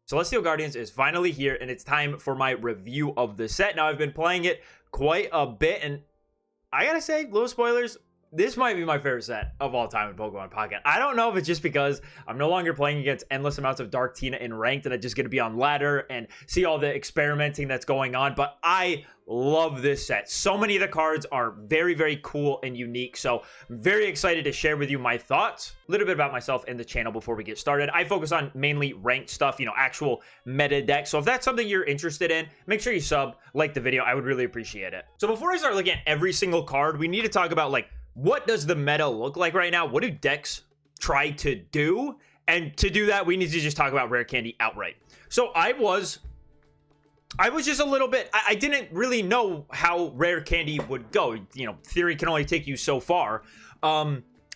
Celestial Guardians is finally here, and it's time for my review of the set. Now, I've been playing it quite a bit, and I gotta say, little spoilers, this might be my favorite set of all time in Pokemon Pocket. I don't know if it's just because I'm no longer playing against endless amounts of Dark Tina in ranked and I just get to be on ladder and see all the experimenting that's going on, but I love this set. So many of the cards are very, very cool and unique, so I'm very excited to share with you my thoughts, a little bit about myself and the channel before we get started. I focus on mainly ranked stuff, actual meta decks, so if that's something you're interested in, make sure you sub, like the video, I would really appreciate it. So before I start looking at every single card, we need to talk about what does the meta look like right now? What do decks try to do? And to do that, we need to just talk about Rare Candy outright. So I was just a little bit, I didn't really know how Rare Candy would go. Theory can only take you so far.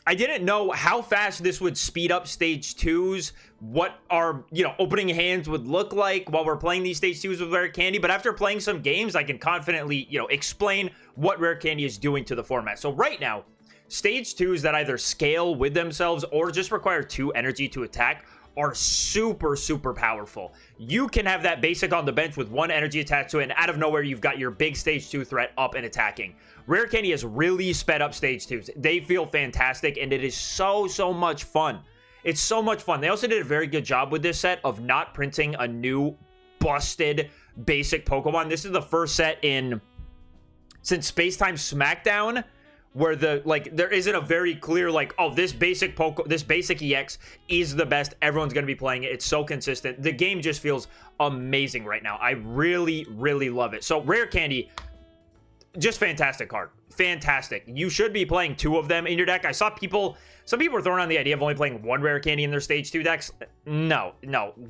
I didn't know how fast this would speed up stage 2s, what our, opening hands would look like while we're playing these stage 2s with Rare Candy. But after playing some games, I can confidently, explain what Rare Candy is doing to the format. So right now, stage 2s that either scale with themselves or just require 2 energy to attack are super, super powerful. You can have that basic on the bench with 1 energy attached to it, and out of nowhere, you've got your big stage 2 threat up and attacking. Rare Candy has really sped up stage 2s. They feel fantastic, and it is so, so much fun. It's so much fun. They also did a very good job with this set of not printing a new busted basic Pokemon. This is the first set since Space Time Smackdown where there isn't a very clear this basic EX is the best. Everyone's going to be playing it. It's so consistent. The game just feels amazing right now. I really, really love it. So Rare Candy, just fantastic card. Fantastic. You should be playing 2 of them in your deck. I saw some people were throwing on the idea of only playing 1 Rare Candy in their stage 2 decks. No.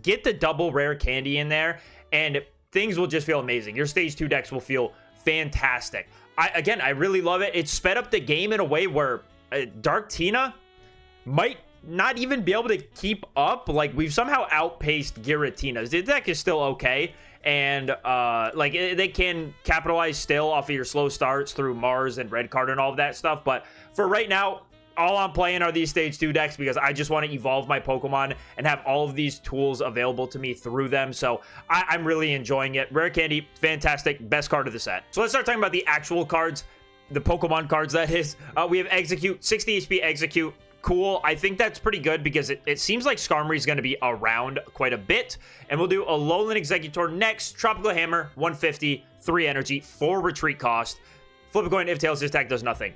Get the double Rare Candy in there and things will just feel amazing. Your stage 2 decks will feel fantastic. I really love it. It sped up the game in a way where Dark Tina might not even be able to keep up. We've somehow outpaced Giratina. The deck is still okay, and they can capitalize still off of your slow starts through Mars and Red Card and all of that stuff. But for right now, all I'm playing are these stage 2 decks because I just want to evolve my Pokemon and have all of these tools available to me through them. So I'm really enjoying it. Rare Candy, fantastic, best card of the set. So let's start talking about the actual cards, the Pokemon cards that is. We have Execute, 60 HP Execute. Cool. I think that's pretty good because it seems like Skarmory is going to be around quite a bit. And we'll do a Alolan Exeggutor next. Tropical Hammer, 150, 3 energy, 4 retreat cost. Flip a coin if Tails attack does nothing.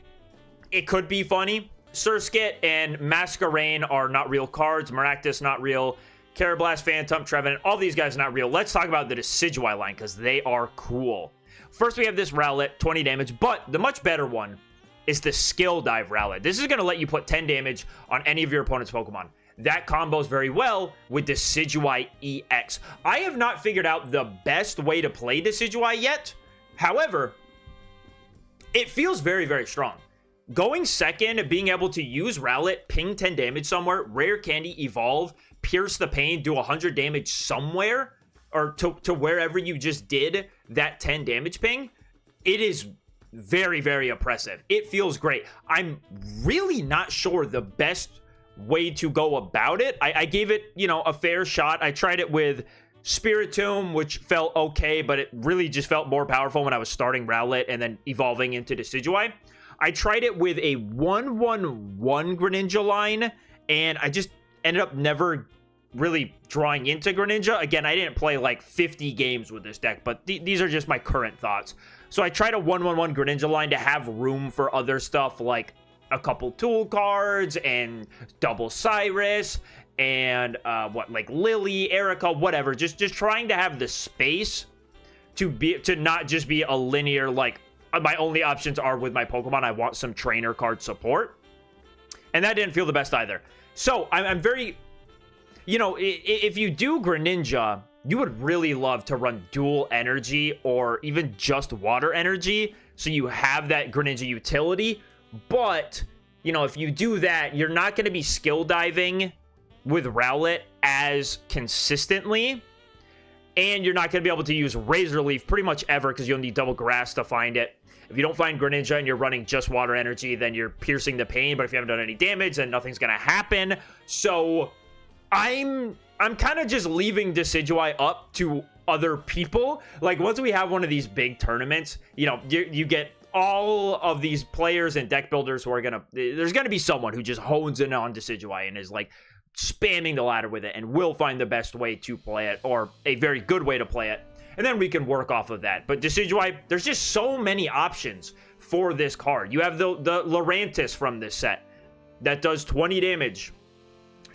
It could be funny. Surskit and Masquerain are not real cards. Maractus, not real. Carablast, Phantom, Trevenant, all these guys not real. Let's talk about the Decidueye line because they are cool. First, we have this Rowlet, 20 damage, but the much better one is the Skill Dive Rowlet. This is going to let you put 10 damage on any of your opponent's Pokemon. That combos very well with Decidueye EX. I have not figured out the best way to play Decidueye yet. However, it feels very, very strong. Going second, being able to use Rowlet, ping 10 damage somewhere, Rare Candy Evolve, Pierce the Pain, do 100 damage somewhere, or to wherever you just did that 10 damage ping, it is very, very oppressive. It feels great. I'm really not sure the best way to go about it. I gave it, a fair shot. I tried it with Spiritomb, which felt okay, but it really just felt more powerful when I was starting Rowlet and then evolving into Decidueye. I tried it with a 1-1-1 Greninja line, and I just ended up never really drawing into Greninja. Again, I didn't play 50 games with this deck, but these are just my current thoughts. So I tried a 1-1-1 Greninja line to have room for other stuff like a couple tool cards and double Cyrus and Lily, Erica, whatever. Just trying to have the space to not just be a linear my only options are with my Pokemon. I want some trainer card support. And that didn't feel the best either. So I'm very, if you do Greninja, you would really love to run dual energy or even just water energy. So you have that Greninja utility. But, if you do that, you're not going to be skill diving with Rowlet as consistently. And you're not going to be able to use Razor Leaf pretty much ever because you'll need double grass to find it. If you don't find Greninja and you're running just water energy, then you're piercing the pain. But if you haven't done any damage, then nothing's going to happen. So I'm I'm kind of just leaving Decidueye up to other people. Like, once we have one of these big tournaments, you know, you get all of these players and deck builders who are there's gonna be someone who just hones in on Decidueye and is like spamming the ladder with it and will find the best way to play it, or a very good way to play it, and then we can work off of that. But Decidueye, there's just so many options for this card. You have the Lurantis from this set that does 20 damage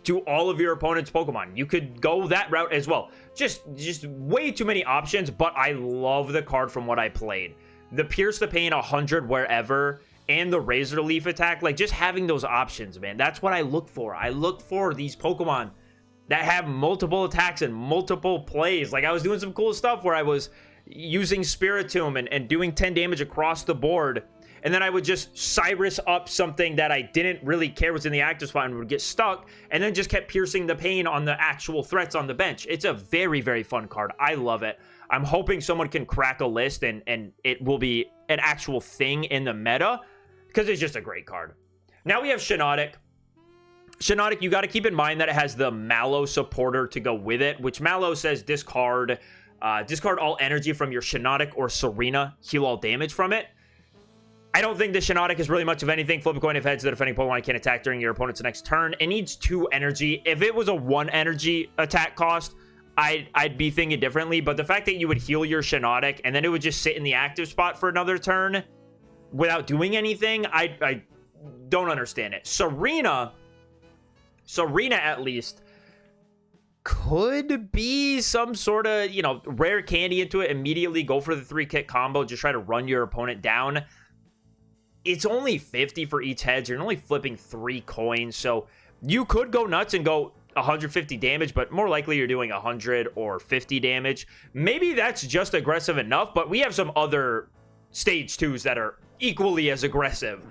to all of your opponent's Pokemon. You could go that route as well. Just way too many options, but I love the card from what I played. The Pierce the Pain 100 wherever, and the Razor Leaf attack, like, just having those options, man. That's what I look for. I look for these Pokemon that have multiple attacks and multiple plays. Like, I was doing some cool stuff where I was using Spiritomb and doing 10 damage across the board, and then I would just Cyrus up something that I didn't really care was in the active spot and would get stuck, and then just kept piercing the pain on the actual threats on the bench. It's a very, very fun card. I love it. I'm hoping someone can crack a list and it will be an actual thing in the meta, because it's just a great card. Now we have Shiinotic. Shiinotic, you got to keep in mind that it has the Mallow supporter to go with it, which Mallow says discard all energy from your Shiinotic or Serena, heal all damage from it. I don't think the Shiinotic is really much of anything. Flip a coin if heads, the defending Pokemon can attack during your opponent's next turn. It needs 2 energy. If it was a 1 energy attack cost, I'd be thinking differently. But the fact that you would heal your Shiinotic and then it would just sit in the active spot for another turn without doing anything, I don't understand it. Serena at least could be some sort of, you know, rare candy into it, immediately go for the 3-kit combo, just try to run your opponent down. It's only 50 for each heads. You're only flipping 3 coins, so you could go nuts and go 150 damage, but more likely you're doing 100 or 50 damage. Maybe that's just aggressive enough, but we have some other stage 2s that are equally as aggressive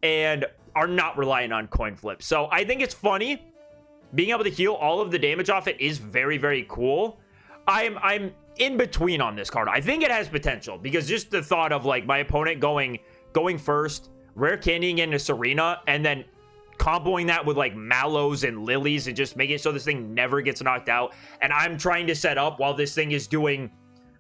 and are not relying on coin flips. So I think it's funny. Being able to heal all of the damage off it is very, very cool. I'm in between on this card. I think it has potential, because just the thought of, like, my opponent going first, rare candying into Serena, and then comboing that with, like, Mallows and Lilies and just making it so this thing never gets knocked out, and I'm trying to set up while this thing is doing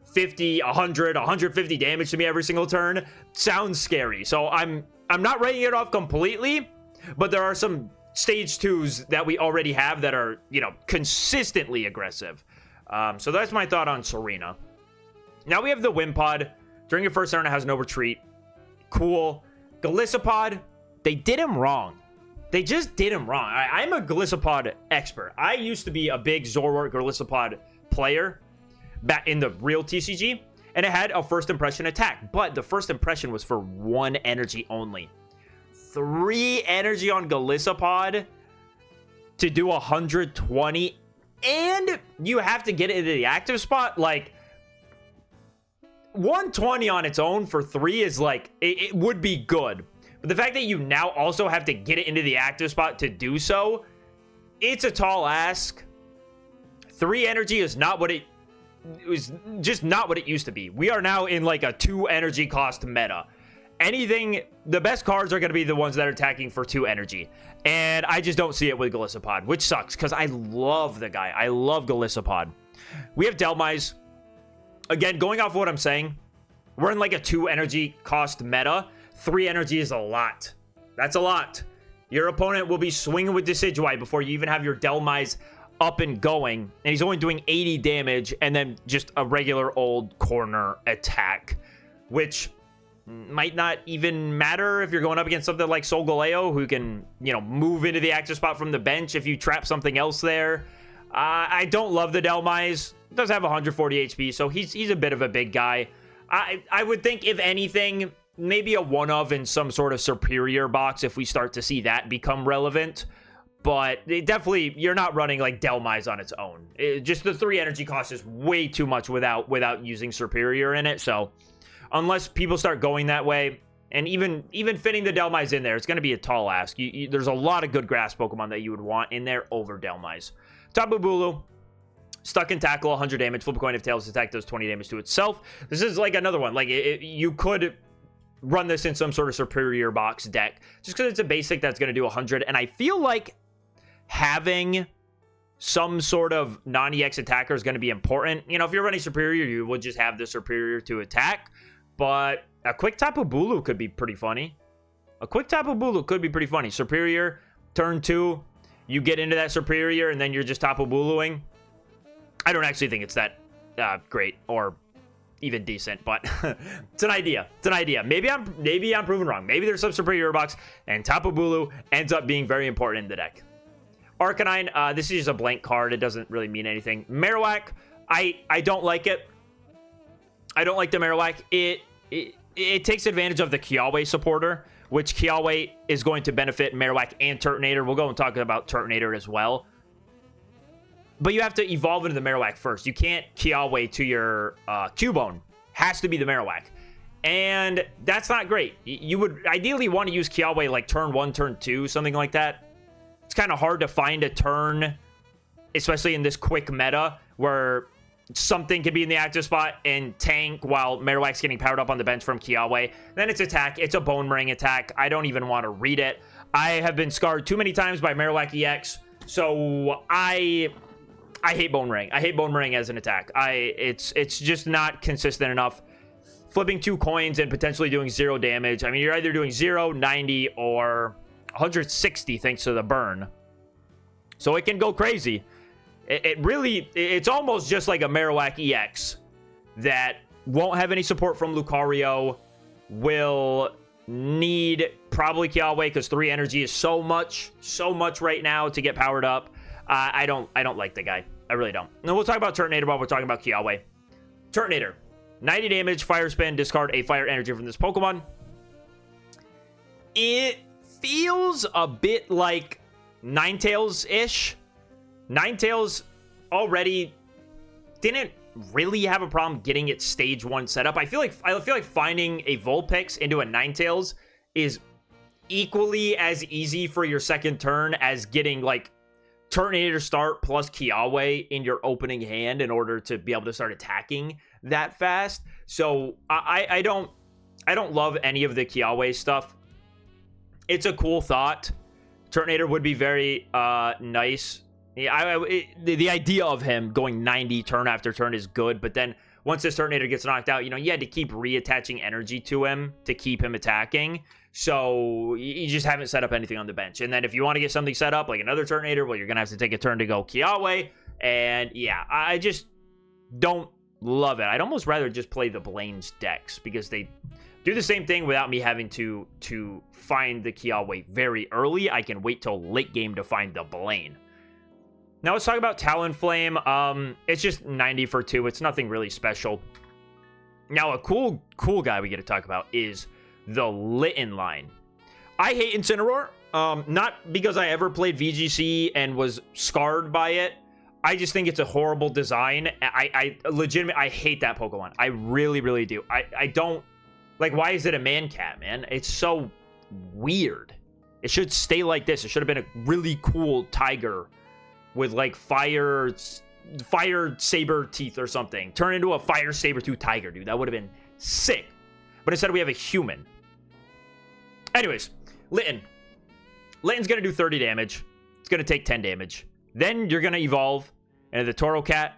50, 100, 150 damage to me every single turn, sounds scary. So I'm not writing it off completely, but there are some stage 2s that we already have that are, you know, consistently aggressive. So that's my thought on Serena. Now we have the Wimpod. During your first turn, it has no retreat. Cool. Golisopod, they did him wrong. They just did him wrong. I'm a Golisopod expert. I used to be a big Zoroark Golisopod player back in the real TCG, and it had a first impression attack, but the first impression was for 1 energy only. 3 energy on Golisopod to do 120, and you have to get it into the active spot. Like, 120 on its own for 3 is like, it would be good. But the fact that you now also have to get it into the active spot to do so, it's a tall ask. 3 energy is not what it was, just not what it used to be. We are now in like a 2 energy cost meta. Anything, the best cards are going to be the ones that are attacking for 2 energy. And I just don't see it with Golisopod, which sucks, because I love the guy. I love Golisopod. We have Dhelmise. Again, going off of what I'm saying, we're in like a 2 energy cost meta. 3 energy is a lot. That's a lot. Your opponent will be swinging with Decidueye before you even have your Dhelmise up and going. And he's only doing 80 damage and then just a regular old corner attack, which might not even matter if you're going up against something like Solgaleo, who can, you know, move into the active spot from the bench if you trap something else there. I don't love the Dhelmise. Does have 140 HP, so he's a bit of a big guy. I would think, if anything, maybe a one-of in some sort of superior box if we start to see that become relevant. But it definitely, you're not running like Dhelmise on its own. Just the 3 energy cost is way too much without using superior in it. So unless people start going that way, and even fitting the Dhelmise in there, it's going to be a tall ask. There's a lot of good grass Pokemon that you would want in there over Dhelmise. Tapu Bulu, stuck in tackle, 100 damage. Flip a coin if Tails attack does 20 damage to itself. This is like another one. Like, you could run this in some sort of superior box deck, just because it's a basic that's going to do 100. And I feel like having some sort of non-EX attacker is going to be important. You know, if you're running Superior, you would just have the Superior to attack. But a quick Tapu Bulu could be pretty funny. A quick Tapu Bulu could be pretty funny. Superior, turn 2, you get into that Superior, and then you're just Tapu Buluing. I don't actually think it's that great or even decent, but it's an idea. It's an idea. Maybe I'm proven wrong. Maybe there's some Superior box, and Tapu Bulu ends up being very important in the deck. Arcanine, this is just a blank card. It doesn't really mean anything. Marowak, I don't like it. I don't like the Marowak. It takes advantage of the Kiawe supporter, which Kiawe is going to benefit Marowak and Turtonator. We'll go and talk about Turtonator as well. But you have to evolve into the Marowak first. You can't Kiawe to your Cubone. Has to be the Marowak. And that's not great. You would ideally want to use Kiawe like turn 1, turn 2, something like that. It's kind of hard to find a turn, especially in this quick meta, where something could be in the active spot and tank while Marowak's getting powered up on the bench from Kiawe. Then it's attack. It's a Bone Ring attack. I don't even want to read it. I have been scarred too many times by Marowak EX, so I hate Bone Ring. I hate Bone Ring as an attack. It's just not consistent enough. Flipping 2 coins and potentially doing 0 damage. I mean, you're either doing 0, 90, or 160 thanks to the burn. So it can go crazy. It's almost just like a Marowak EX that won't have any support from Lucario, will need probably Kiawe because 3 energy is so much right now to get powered up. I don't like the guy. I really don't. And we'll talk about Turtonator while we're talking about Kiawe. Turtonator, 90 damage, Fire Spin, discard a fire energy from this Pokemon. It feels a bit like Ninetales-ish. Ninetales already didn't really have a problem getting its stage 1 set up. I feel like finding a Vulpix into a Ninetales is equally as easy for your second turn as getting like Turtonator start plus Kiawe in your opening hand in order to be able to start attacking that fast. So I don't love any of the Kiawe stuff. It's a cool thought. Turtonator would be very nice. Yeah, the idea of him going 90 turn after turn is good, but then once this Turtonator gets knocked out, you know, you had to keep reattaching energy to him to keep him attacking. So you just haven't set up anything on the bench. And then if you want to get something set up, like another Turtonator, well, you're going to have to take a turn to go Kiawe. And yeah, I just don't love it. I'd almost rather just play the Blaine's decks because they do the same thing without me having to find the Kiawe very early. I can wait till late game to find the Blaine. Now let's talk about Talonflame. It's just 90 for 2. It's nothing really special. Now a cool guy we get to talk about is the Litten line. I hate Incineroar. Not because I ever played VGC and was scarred by it. I just think it's a horrible design. I legitimately hate that Pokemon. I really do. I don't like, why is it a Mancat, man? It's so weird. It should stay like this. It should have been a really cool tiger with like fire saber teeth or something. Turn into a fire saber tooth tiger, dude. That would have been sick. But instead we have a human. Anyways, Litten. Litten's gonna do 30 damage. It's gonna take 10 damage. Then you're gonna evolve into the Torracat,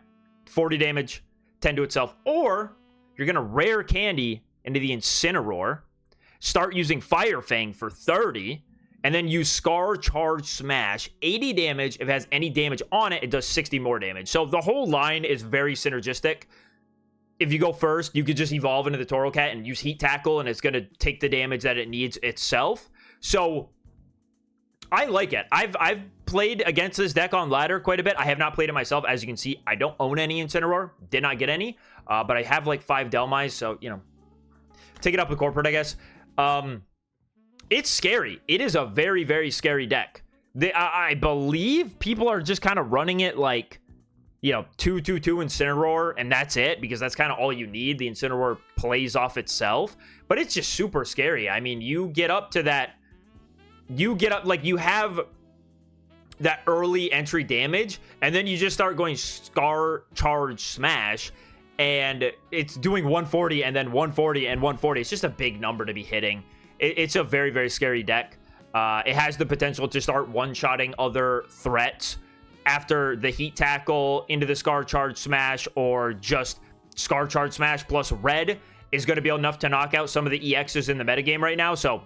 40 damage, 10 to itself. Or you're gonna rare candy into the Incineroar, start using Fire Fang for 30, and then use Scar, Charge, Smash, 80 damage. If it has any damage on it, it does 60 more damage. So the whole line is very synergistic. If you go first, you could just evolve into the Torracat and use Heat Tackle, and it's going to take the damage that it needs itself. So I like it. I've played against this deck on ladder quite a bit. I have not played it myself. As you can see, I don't own any Incineroar. Did not get any. But I have like 5 Delmise, so, you know, take it up with corporate, I guess. It's scary. It is a very scary deck. I believe people are just kind of running it like, you know, 2/2/2 Incineroar, and that's it, because that's kind of all you need. The Incineroar plays off itself, but it's just super scary. I mean, you get up to that, like, you have that early entry damage, and then you just start going Scar, Charge, Smash, and it's doing 140 and then 140 and 140. It's just a big number to be hitting. It's a very scary deck. It has the potential to start one-shotting other threats. after the Heat Tackle into the Scar Charge Smash, or just Scar Charge Smash plus red is going to be enough to knock out some of the EXs in the metagame right now. So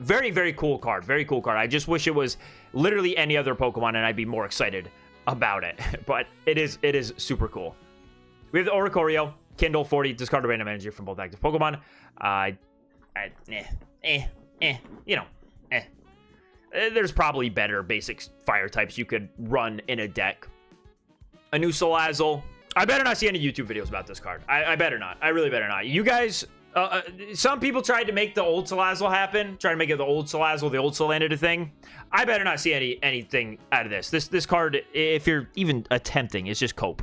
very, very cool card. Very cool card. I just wish it was literally any other Pokemon and I'd be more excited about it. But it is super cool. We have the Oricorio, Kindle 40, discard a random energy from both active Pokemon. You know, there's probably better basic fire types you could run in a deck. A new Salazzle. I better not see any YouTube videos about this card. I better not. I really better not. You guys, some people tried to make the old Salazzle happen. Try to make it the old Salazzle, the old Salandita thing. I better not see anything out of this. This card, if you're even attempting, is just cope.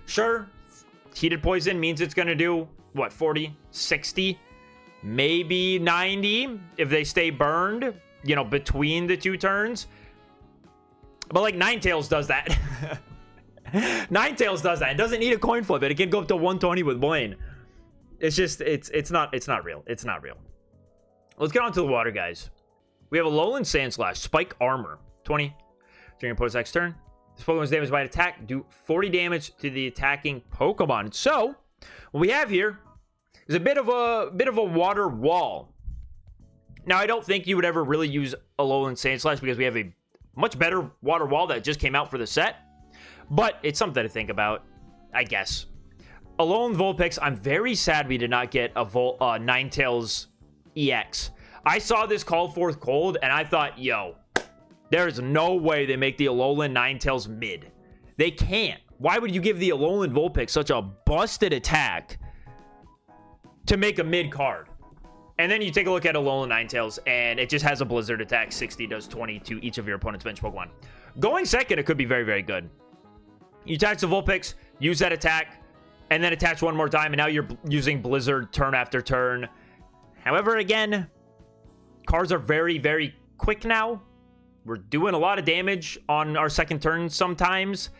Sure, Heated Poison means it's going to do, what, 40, 60, maybe 90 if they stay burned, you know, between the two turns. But, like, Ninetales does that. Ninetales does that. It doesn't need a coin flip. It can go up to 120 with Blaine. It's just, it's not real. It's not real. Let's get on to the water, guys. We have a Alolan Sandslash, Spike Armor, 20. During your opponent's next turn, this Pokemon is damaged by an attack. Do 40 damage to the attacking Pokemon. So, what we have here is a bit of a water wall. Now, I don't think you would ever really use Alolan Sandslash because we have a much better water wall that just came out for the set. But it's something to think about, I guess. Alolan Vulpix, I'm very sad we did not get a Ninetales EX. I saw this call forth cold, and I thought, yo, there's no way they make the Alolan Ninetales mid. They can't. Why would you give the Alolan Vulpix such a busted attack to make a mid card? And then you take a look at Alolan Ninetales, and it just has a Blizzard attack. 60 does 20 to each of your opponent's bench Pokemon. Going second, it could be very, very good. You attach the Vulpix, use that attack, and then attach one more time, and now you're using Blizzard turn after turn. However, again, cards are very, very quick now. We're doing a lot of damage on our second turn sometimes.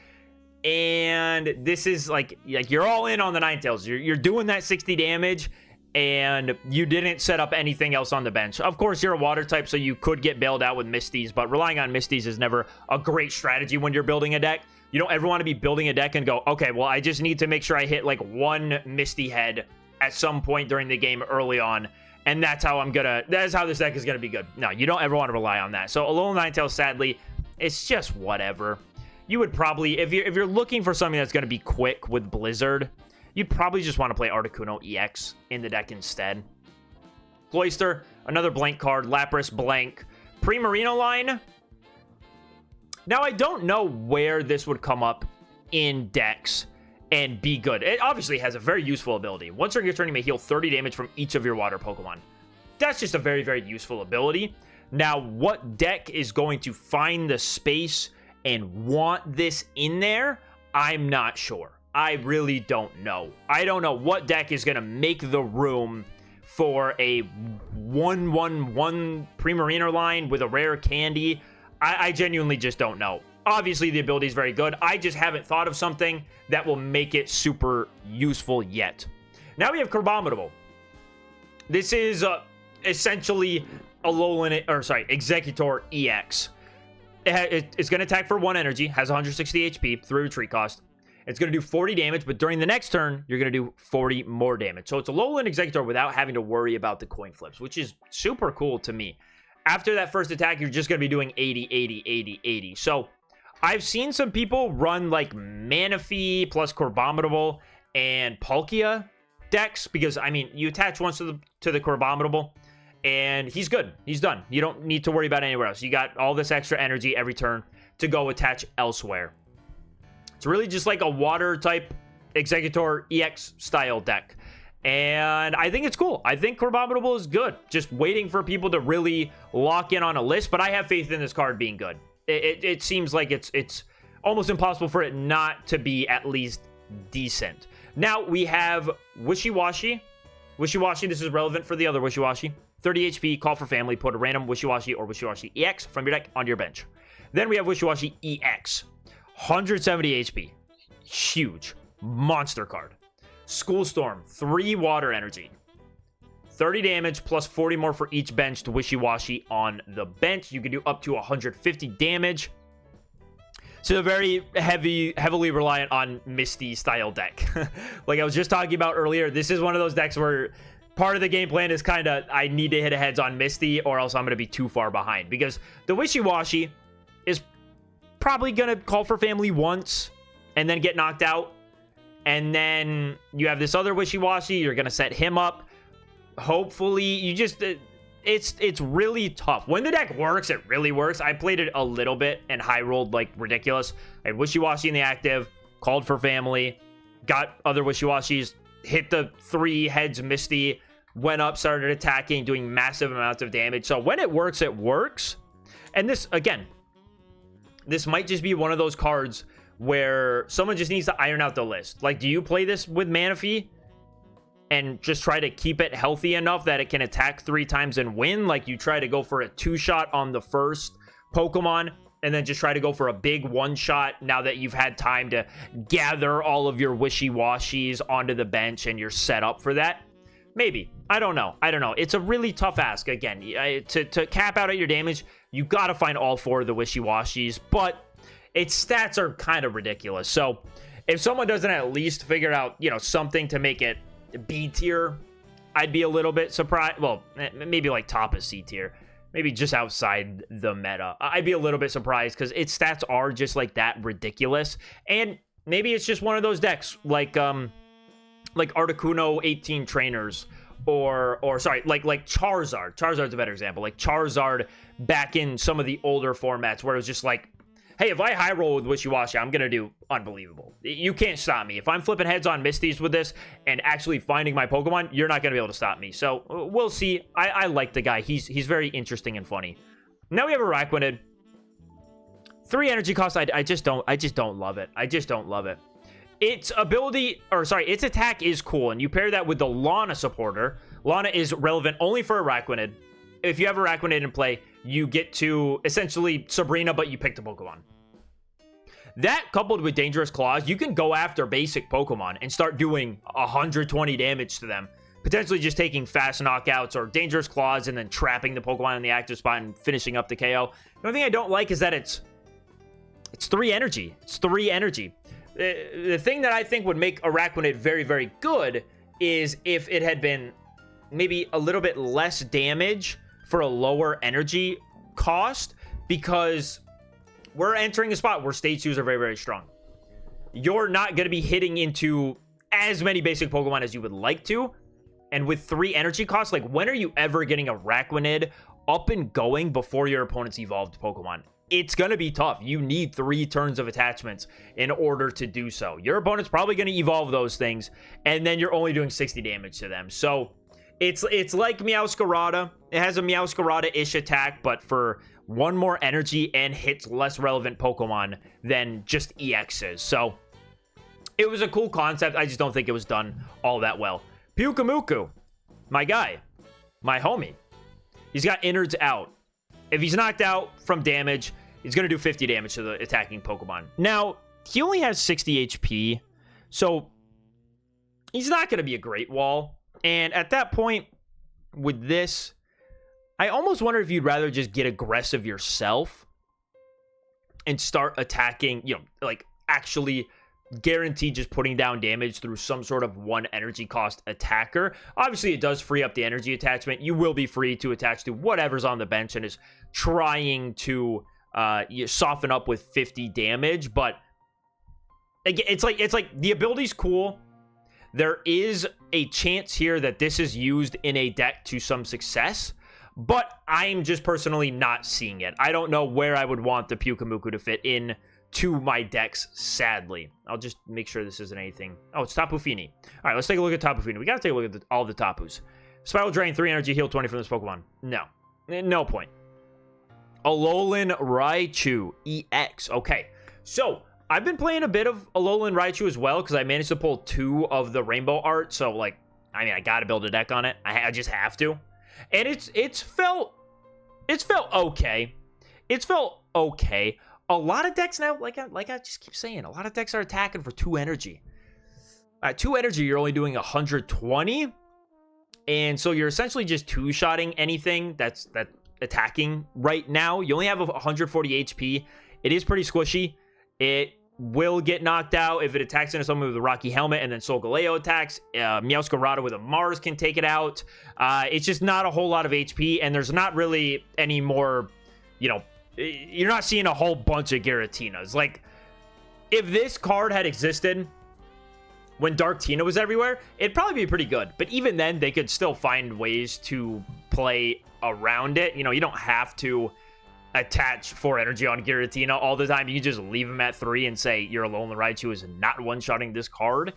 And this is like you're all in on the Ninetales. You're doing that 60 damage, and you didn't set up anything else on the bench. Of course, you're a water type, so you could get bailed out with Misties, but relying on Misties is never a great strategy when you're building a deck. You don't ever want to be building a deck and go, okay, well, I just need to make sure I hit like one Misty Head at some point during the game early on, and that's how this deck is gonna be good. No, you don't ever want to rely on that. So Alolan Ninetales, sadly, it's just whatever. You would probably, if you're looking for something that's gonna be quick with Blizzard, you'd probably just want to play Articuno EX in the deck instead. Cloyster, another blank card. Lapras, blank. Primarina line. Now, I don't know where this would come up in decks and be good. It obviously has a very useful ability. Once during your turn, you may heal 30 damage from each of your water Pokemon. That's just a very, very useful ability. Now, what deck is going to find the space and want this in there? I'm not sure. I really don't know. I don't know what deck is going to make the room for a 1/1/1 Primarina line with a rare candy. I genuinely just don't know. Obviously, the ability is very good. I just haven't thought of something that will make it super useful yet. Now we have Crabominable. This is essentially Exeggutor EX. It's going to attack for 1 energy, has 160 HP, 3 retreat cost. It's going to do 40 damage, but during the next turn, you're going to do 40 more damage. So it's a Alolan Exeggutor without having to worry about the coin flips, which is super cool to me. After that first attack, you're just going to be doing 80, 80, 80, 80. So I've seen some people run like Manaphy plus Crabominable and Palkia decks because, I mean, you attach once to the Crabominable and he's good. He's done. You don't need to worry about anywhere else. You got all this extra energy every turn to go attach elsewhere. It's really just like a water type Exeggutor EX style deck. And I think it's cool. I think Crabominable is good. Just waiting for people to really lock in on a list. But I have faith in this card being good. It seems like it's almost impossible for it not to be at least decent. Now we have Wishiwashi. Wishiwashi, this is relevant for the other Wishiwashi. 30 HP, call for family. Put a random Wishiwashi or Wishiwashi EX from your deck onto your bench. Then we have Wishiwashi EX. 170 HP. Huge. Monster card. School Storm, 3 water energy. 30 damage plus 40 more for each bench to Wishiwashi on the bench. You can do up to 150 damage. It's a very heavily reliant on Misty style deck. Like I was just talking about earlier, this is one of those decks where part of the game plan is kind of, I need to hit heads on Misty or else I'm going to be too far behind. Because the Wishy-Washy is probably going to call for family once and then get knocked out. And then you have this other Wishy-Washy. You're going to set him up. Hopefully, you just... It's really tough. When the deck works, it really works. I played it a little bit and high rolled like ridiculous. I had Wishy-Washy in the active, called for family, got other Wishy-Washies, hit the 3 heads Misty, went up, started attacking, doing massive amounts of damage. So when it works, it works. And this, again, this might just be one of those cards where someone just needs to iron out the list. Like, do you play this with Manaphy and just try to keep it healthy enough that it can attack 3 times and win? Like, you try to go for a 2-shot on the first Pokemon and then just try to go for a big 1-shot now that you've had time to gather all of your Wishy-Washies onto the bench and you're set up for that. Maybe. I don't know. It's a really tough ask. Again, to cap out at your damage, you got to find all 4 of the Wishy-Washies, but its stats are kind of ridiculous. So if someone doesn't at least figure out, you know, something to make it B tier, I'd be a little bit surprised. Well, maybe like top of C tier, maybe just outside the meta. I'd be a little bit surprised because its stats are just like that ridiculous. And maybe it's just one of those decks like Articuno 18 trainers or sorry, like Charizard. Charizard's a better example. Like Charizard back in some of the older formats where it was just like, hey, if I high roll with Wishy-Washy, I'm going to do unbelievable. You can't stop me. If I'm flipping heads on Misties with this and actually finding my Pokemon, you're not going to be able to stop me. So we'll see. I like the guy. He's very interesting and funny. Now we have Araquanid. 3 energy cost. I just don't love it. I just don't love it. Its ability, or sorry, its attack is cool. And you pair that with the Lana supporter. Lana is relevant only for Araquanid. If you have Araquanid in play, you get to essentially Sabrina, but you picked a Pokemon. That coupled with Dangerous Claws, you can go after basic Pokemon and start doing 120 damage to them. Potentially just taking fast knockouts or Dangerous Claws and then trapping the Pokemon in the active spot and finishing up the KO. The only thing I don't like is that it's 3 energy. It's 3 energy. The thing that I think would make Araquanid very, very good is if it had been maybe a little bit less damage for a lower energy cost, because we're entering a spot where stage 2s are very, very strong. You're not going to be hitting into as many basic Pokemon as you would like to. And with 3 energy costs, like, when are you ever getting Araquanid up and going before your opponent's evolved Pokemon? It's going to be tough. You need 3 turns of attachments in order to do so. Your opponent's probably going to evolve those things, and then you're only doing 60 damage to them. So it's like Meowscarada. It has a Meowscarada-ish attack, but for 1 more energy and hits less relevant Pokemon than just EXs. So it was a cool concept. I just don't think it was done all that well. Pyukumuku, my guy, my homie. He's got innards out. If he's knocked out from damage, he's going to do 50 damage to the attacking Pokemon. Now, he only has 60 HP, so he's not going to be a Great Wall. And at that point, with this, I almost wonder if you'd rather just get aggressive yourself and start attacking, you know, like actually guarantee just putting down damage through some sort of 1 energy cost attacker. Obviously, it does free up the energy attachment. You will be free to attach to whatever's on the bench and is trying to soften up with 50 damage. But again, it's like the ability's cool. There is a chance here that this is used in a deck to some success, but I'm just personally not seeing it. I don't know where I would want the Pyukumuku to fit in to my decks, sadly. I'll just make sure this isn't anything. Oh, it's Tapu Fini. All right, let's take a look at Tapu Fini. We got to take a look at all the Tapus. Spiral Drain, 3 energy, heal 20 from this Pokemon. No point. Alolan Raichu EX. Okay, so I've been playing a bit of Alolan Raichu as well because I managed to pull 2 of the rainbow art. So, like, I mean, I got to build a deck on it. I just have to. And it's felt okay. It's felt okay. A lot of decks now, like I just keep saying, a lot of decks are attacking for 2 energy. 2 energy, you're only doing 120. And so you're essentially just 2-shotting anything that's attacking right now. You only have 140 HP. It is pretty squishy. It will get knocked out if it attacks into someone with a Rocky Helmet, and then Solgaleo attacks. Meowscarada with a Mars can take it out. It's just not a whole lot of HP, and there's not really any more, you know, you're not seeing a whole bunch of Giratinas. Like, if this card had existed when Dark Tina was everywhere, it'd probably be pretty good. But even then, they could still find ways to play around it. You know, you don't have to attach 4 energy on Giratina all the time. You can just leave him at 3 and say your Alolan Raichu is not one-shotting this card.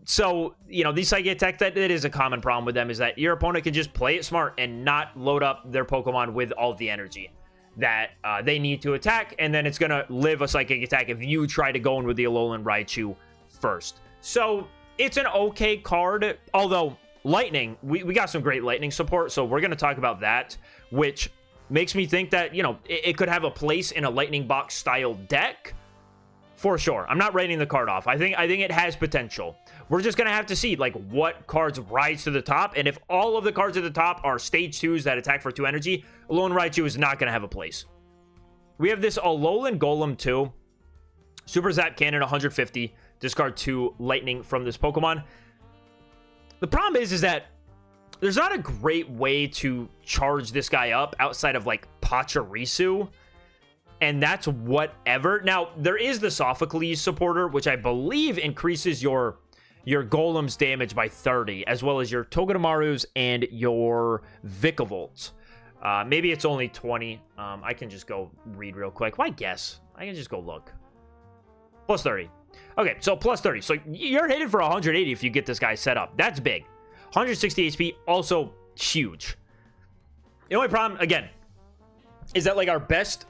So, you know, these Psychic Attack, that is a common problem with them, is that your opponent can just play it smart and not load up their Pokemon with all the energy that they need to attack, and then it's going to live a Psychic Attack if you try to go in with the Alolan Raichu first. So, it's an okay card, although Lightning, we got some great Lightning support, so we're going to talk about that, which makes me think that, you know, it could have a place in a Lightning Box style deck for sure. I'm not writing the card off. I think it has potential. We're just gonna have to see like what cards rise to the top, and if all of the cards at the top are stage 2s that attack for 2 energy, Alolan Raichu is not gonna have a place. We have this Alolan Golem too. Super Zap Cannon 150. Discard 2 Lightning from this Pokemon. The problem is that there's not a great way to charge this guy up outside of like Pachirisu, and that's whatever. Now, there is the Sophocles supporter, which I believe increases your Golem's damage by 30, as well as your Togedemaru's and your Vikavolt. Maybe it's only 20. I can just go read real quick. Why guess? I can just go look. Plus 30. Okay, so plus 30. So you're hitting for 180 if you get this guy set up. That's big. 160 HP, also huge. The only problem, again, is that like our best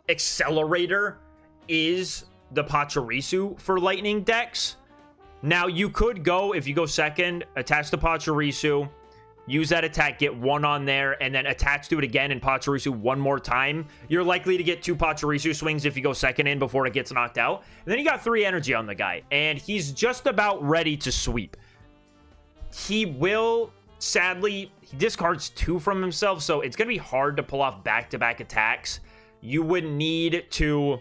accelerator is the Pachirisu for Lightning decks. Now, you could go, if you go second, attach the Pachirisu, use that attack, get 1 on there, and then attach to it again and Pachirisu 1 more time. You're likely to get 2 Pachirisu swings if you go second in before it gets knocked out. And then you got 3 energy on the guy, and he's just about ready to sweep. He will, sadly, he discards 2 from himself, so it's going to be hard to pull off back-to-back attacks. You would need to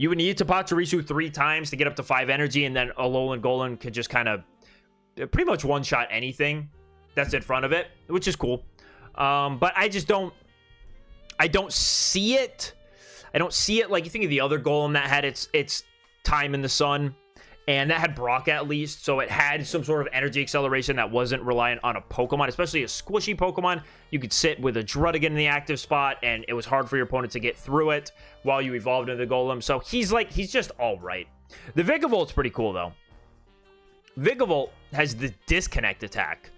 Pachirisu 3 times to get up to 5 energy, and then Alolan Golem could just kind of pretty much one-shot anything that's in front of it, which is cool. But I don't see it. I don't see it like you think of the other Golem that had its time in the sun. And that had Brock at least, so it had some sort of energy acceleration that wasn't reliant on a Pokemon, especially a squishy Pokemon. You could sit with a Druddigon in the active spot, and it was hard for your opponent to get through it while you evolved into the Golem. So he's just all right. The Vigavolt's pretty cool, though. Vigavolt has the Disconnect attack.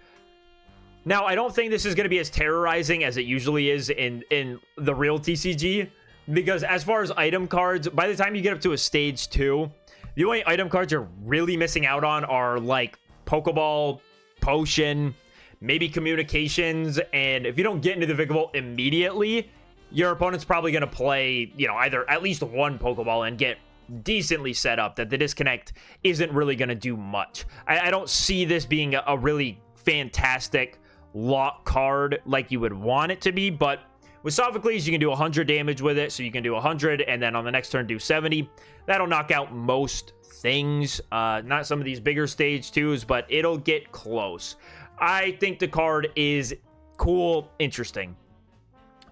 Now, I don't think this is going to be as terrorizing as it usually is in the real TCG, because as far as item cards, by the time you get up to a stage 2, the only item cards you're really missing out on are like Pokeball, Potion, maybe Communications, and if you don't get into the Vigavolt immediately, your opponent's probably going to play, you know, either at least 1 Pokeball and get decently set up that the Disconnect isn't really going to do much. I don't see this being a really fantastic lock card like you would want it to be, but with Sophocles, you can do 100 damage with it, so you can do 100, and then on the next turn do 70. That'll knock out most things. Not some of these bigger stage 2s, but it'll get close. I think the card is cool, interesting.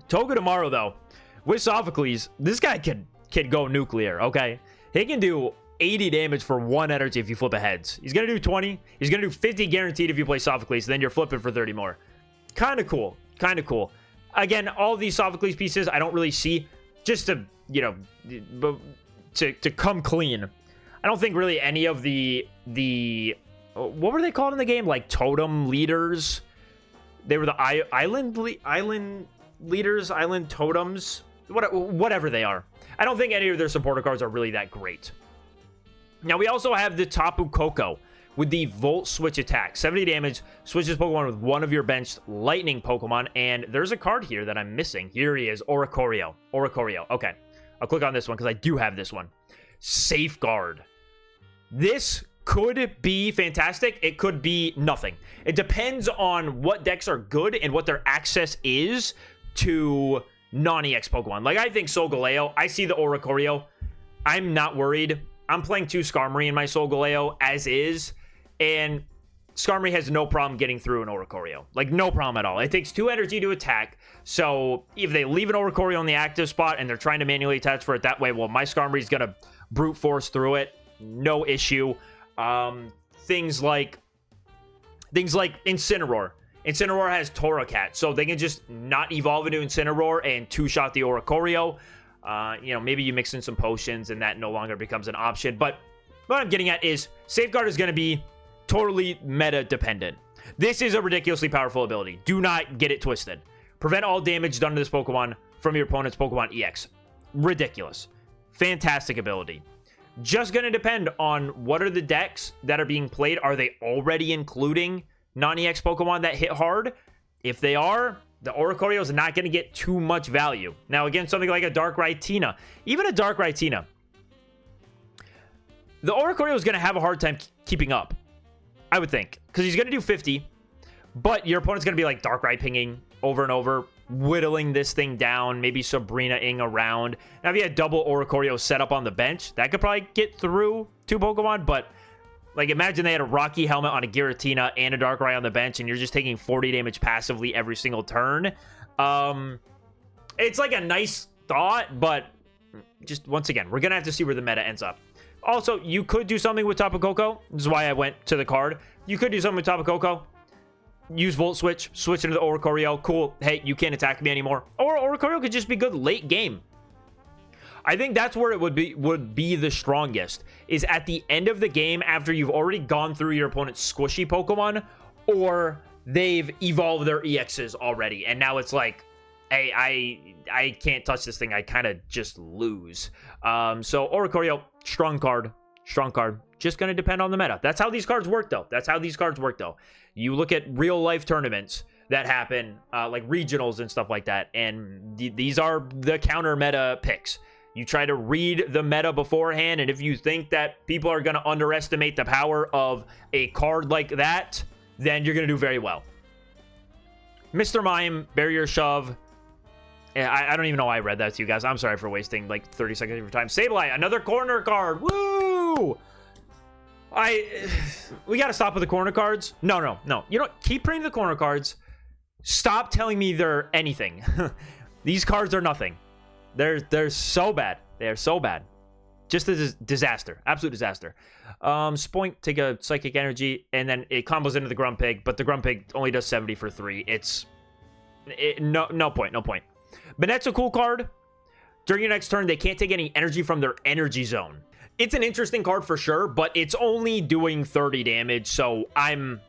Togedemaru, though, with Sophocles, this guy can go nuclear, okay? He can do 80 damage for 1 energy if you flip a heads. He's going to do 20. He's going to do 50 guaranteed if you play Sophocles, then you're flipping for 30 more. Kind of cool. Kind of cool. Again, all these Sophocles pieces I don't really see, just to, you know, to come clean. I don't think really any of the what were they called in the game? Like totem leaders? They were the island leaders, island totems, whatever they are. I don't think any of their supporter cards are really that great. Now, we also have the Tapu Koko with the Volt Switch attack. 70 damage, switches Pokemon with one of your benched Lightning Pokemon, and there's a card here that I'm missing. Here he is, Oricorio. Okay, I'll click on this one because I do have this one. Safeguard. This could be fantastic. It could be nothing. It depends on what decks are good and what their access is to non-EX Pokemon. Like, I think Solgaleo, I see the Oricorio I'm not worried. I'm playing 2 Skarmory in my Solgaleo as is, and Skarmory has no problem getting through an Oricorio. Like, no problem at all. It takes 2 energy to attack, so if they leave an Oricorio on the active spot and they're trying to manually attach for it that way, well, my Skarmory's gonna brute force through it. No issue. Things like Incineroar. Incineroar has Torracat, so they can just not evolve into Incineroar and 2-shot the Oricorio. Maybe you mix in some potions and that no longer becomes an option. But what I'm getting at is Safeguard is going to be totally meta dependent. This is a ridiculously powerful ability. Do not get it twisted. Prevent all damage done to this Pokemon from your opponent's Pokemon EX. Ridiculous. Fantastic ability. Just going to depend on what are the decks that are being played. Are they already including non-EX Pokemon that hit hard? If they are, the Oricorio is not going to get too much value. Now, again, something like a Darkrai Tina. Even a Darkrai Tina. The Oricorio is going to have a hard time keeping up, I would think. Because he's going to do 50. But your opponent's going to be like Darkrai pinging over and over, whittling this thing down, maybe Sabrina-ing around. Now, if you had double Oricorio set up on the bench, that could probably get through 2 Pokemon, but like, imagine they had a Rocky Helmet on a Giratina and a Darkrai on the bench, and you're just taking 40 damage passively every single turn. It's like a nice thought, but just, once again, we're going to have to see where the meta ends up. Also, you could do something with Tapu Koko. This is why I went to the card. You could do something with Tapu Koko. Use Volt Switch, switch into the Oricorio. Cool. Hey, you can't attack me anymore. Or Oricorio could just be good late game. I think that's where it would be the strongest, is at the end of the game after you've already gone through your opponent's squishy Pokemon, or they've evolved their EXs already, and now it's like, hey, I can't touch this thing. I kind of just lose. So Oricorio, strong card. Just going to depend on the meta. That's how these cards work, though. You look at real life tournaments that happen, like regionals and stuff like that, and these are the counter meta picks. You try to read the meta beforehand, and if you think that people are going to underestimate the power of a card like that, then you're going to do very well. Mr. Mime, Barrier Shove. I don't even know why I read that to you guys. I'm sorry for wasting like 30 seconds of your time. Sableye, another corner card. Woo! We got to stop with the corner cards. No. You know what? Keep printing the corner cards. Stop telling me they're anything. These cards are nothing. They're so bad. They are so bad. Just a disaster. Absolute disaster. Spoink, take a Psychic Energy, and then it combos into the Grumpig, but the Grumpig only does 70 for 3. No point. Banette's a cool card. During your next turn, they can't take any energy from their energy zone. It's an interesting card for sure, but it's only doing 30 damage, so I'm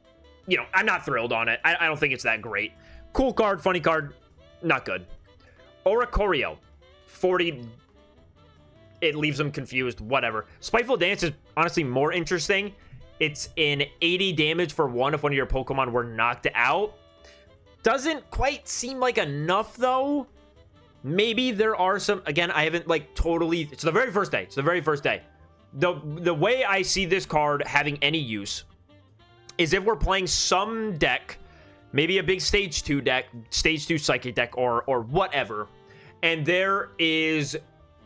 not thrilled on it. I don't think it's that great. Cool card, funny card, not good. Oricorio, 40. It leaves them confused, whatever. Spiteful Dance is honestly more interesting. It's an 80 damage for 1 if one of your Pokemon were knocked out. Doesn't quite seem like enough, though. Maybe there are some, again, I haven't like totally, it's the very first day. The way I see this card having any use is if we're playing some deck, maybe a big stage 2 deck, stage 2 Psychic deck, or whatever, and